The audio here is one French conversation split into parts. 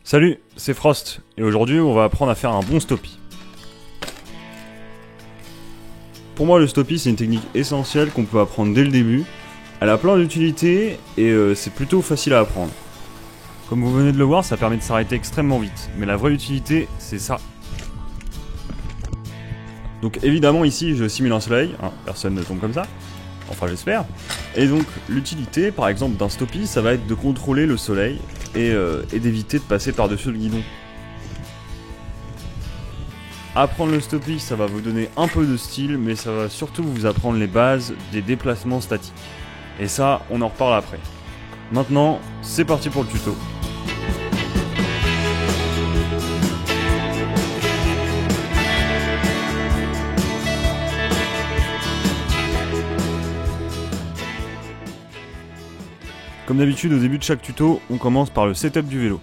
Salut, c'est Frost, et aujourd'hui on va apprendre à faire un bon stoppie. Pour moi le stoppie c'est une technique essentielle qu'on peut apprendre dès le début. Elle a plein d'utilités et c'est plutôt facile à apprendre. Comme vous venez de le voir, ça permet de s'arrêter extrêmement vite, mais la vraie utilité c'est ça. Donc évidemment ici je simule un soleil, hein, personne ne tombe comme ça, enfin j'espère. Et donc l'utilité par exemple d'un stoppie ça va être de contrôler le soleil et d'éviter de passer par-dessus le guidon. Apprendre le stoppie ça va vous donner un peu de style, mais ça va surtout vous apprendre les bases des déplacements statiques. Et ça on en reparle après. Maintenant c'est parti pour le tuto. Comme d'habitude, au début de chaque tuto, on commence par le setup du vélo.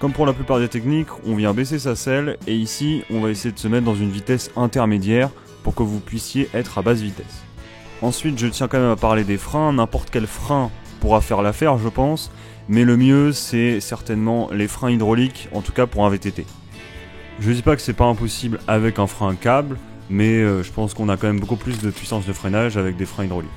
Comme pour la plupart des techniques, on vient baisser sa selle et ici, on va essayer de se mettre dans une vitesse intermédiaire pour que vous puissiez être à basse vitesse. Ensuite, je tiens quand même à parler des freins. N'importe quel frein pourra faire l'affaire, je pense, mais le mieux, c'est certainement les freins hydrauliques, en tout cas pour un VTT. Je dis pas que c'est pas impossible avec un frein câble, mais je pense qu'on a quand même beaucoup plus de puissance de freinage avec des freins hydrauliques.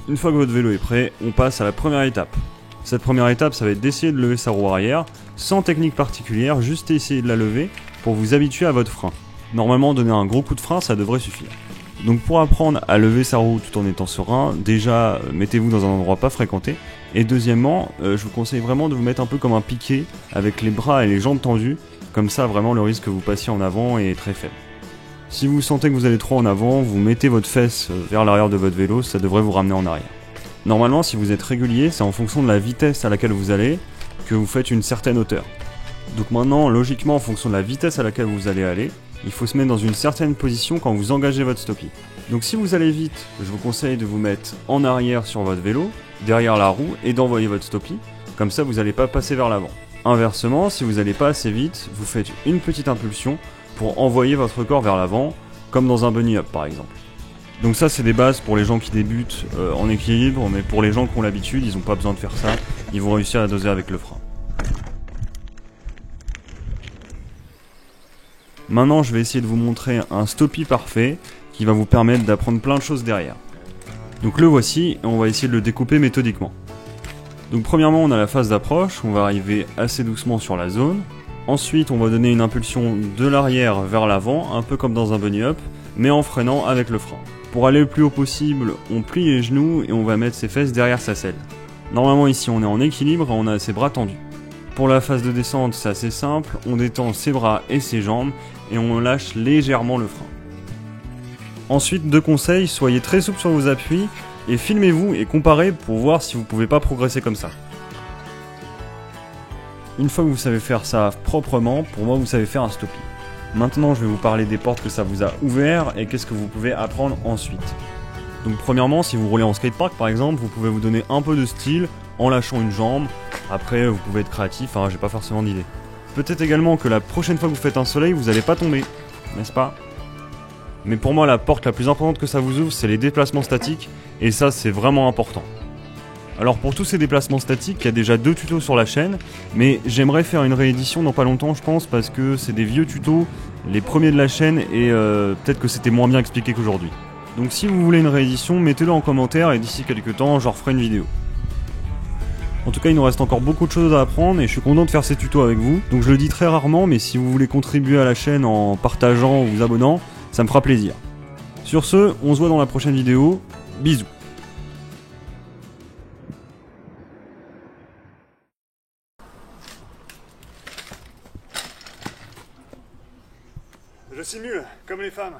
Une fois que votre vélo est prêt, on passe à la première étape. Cette première étape, ça va être d'essayer de lever sa roue arrière, sans technique particulière, juste essayer de la lever pour vous habituer à votre frein. Normalement, donner un gros coup de frein, ça devrait suffire. Donc pour apprendre à lever sa roue tout en étant serein, déjà, mettez-vous dans un endroit pas fréquenté. Et deuxièmement, je vous conseille vraiment de vous mettre un peu comme un piqué, avec les bras et les jambes tendus, comme ça vraiment le risque que vous passiez en avant est très faible. Si vous sentez que vous allez trop en avant, vous mettez votre fesse vers l'arrière de votre vélo, ça devrait vous ramener en arrière. Normalement, si vous êtes régulier, c'est en fonction de la vitesse à laquelle vous allez que vous faites une certaine hauteur. Donc maintenant, logiquement, en fonction de la vitesse à laquelle vous allez aller, il faut se mettre dans une certaine position quand vous engagez votre stoppie. Donc si vous allez vite, je vous conseille de vous mettre en arrière sur votre vélo, derrière la roue, et d'envoyer votre stoppie, comme ça vous n'allez pas passer vers l'avant. Inversement, si vous n'allez pas assez vite, vous faites une petite impulsion pour envoyer votre corps vers l'avant, comme dans un bunny hop par exemple. Donc ça c'est des bases pour les gens qui débutent en équilibre, mais pour les gens qui ont l'habitude, ils n'ont pas besoin de faire ça, ils vont réussir à doser avec le frein. Maintenant je vais essayer de vous montrer un stoppie parfait qui va vous permettre d'apprendre plein de choses derrière. Donc le voici et on va essayer de le découper méthodiquement. Donc premièrement on a la phase d'approche, on va arriver assez doucement sur la zone. Ensuite, on va donner une impulsion de l'arrière vers l'avant, un peu comme dans un bunny hop, mais en freinant avec le frein. Pour aller le plus haut possible, on plie les genoux et on va mettre ses fesses derrière sa selle. Normalement ici on est en équilibre et on a ses bras tendus. Pour la phase de descente, c'est assez simple, on détend ses bras et ses jambes et on lâche légèrement le frein. Ensuite, deux conseils, soyez très souple sur vos appuis et filmez-vous et comparez pour voir si vous pouvez pas progresser comme ça. Une fois que vous savez faire ça proprement, pour moi vous savez faire un stoppie. Maintenant je vais vous parler des portes que ça vous a ouvert et qu'est-ce que vous pouvez apprendre ensuite. Donc premièrement, si vous roulez en skatepark par exemple, vous pouvez vous donner un peu de style en lâchant une jambe. Après vous pouvez être créatif, j'ai pas forcément d'idée. Peut-être également que la prochaine fois que vous faites un soleil, vous n'allez pas tomber, n'est-ce pas? Mais pour moi la porte la plus importante que ça vous ouvre, c'est les déplacements statiques, et ça c'est vraiment important. Alors pour tous ces déplacements statiques, il y a déjà 2 tutos sur la chaîne, mais j'aimerais faire une réédition dans pas longtemps je pense, parce que c'est des vieux tutos, les premiers de la chaîne, et peut-être que c'était moins bien expliqué qu'aujourd'hui. Donc si vous voulez une réédition, mettez-le en commentaire et d'ici quelques temps, j'en referai une vidéo. En tout cas, il nous reste encore beaucoup de choses à apprendre et je suis content de faire ces tutos avec vous. Donc je le dis très rarement, mais si vous voulez contribuer à la chaîne en partageant ou vous abonnant, ça me fera plaisir. Sur ce, on se voit dans la prochaine vidéo. Bisous. Je simule, comme les femmes.